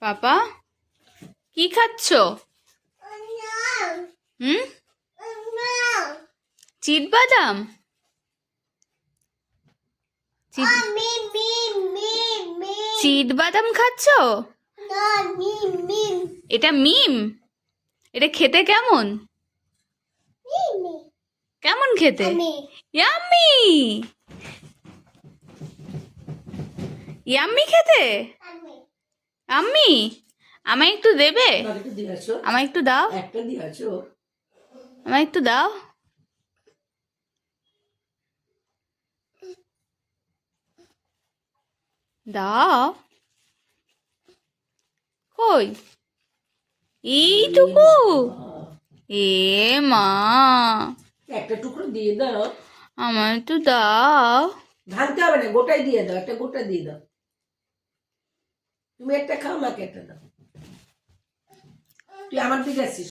পাপা কি খাচ্ছ? হুম, চিট বাদাম? চিট বাদাম খাচ্ছ? এটা মিম? এটা খেতে কেমন? কেমন খেতে? ইয়াম্মি! ইয়াম্মি খেতে? আম্মি আমায় একটু দেবে? আমায় একটু দাও, আমায় একটু দাও। দাও। কই? এইটুকু? এ মা, একটা টুকরো দিয়ে দাও। আমায় একটু দাও। ভাঙতে হবে না, গোটাই দিয়ে দাও, একটা গোটা দিয়ে দাও। তুমি একটা খাও, আমাকে একটা দাও। তুই আমার দিকে আসিস।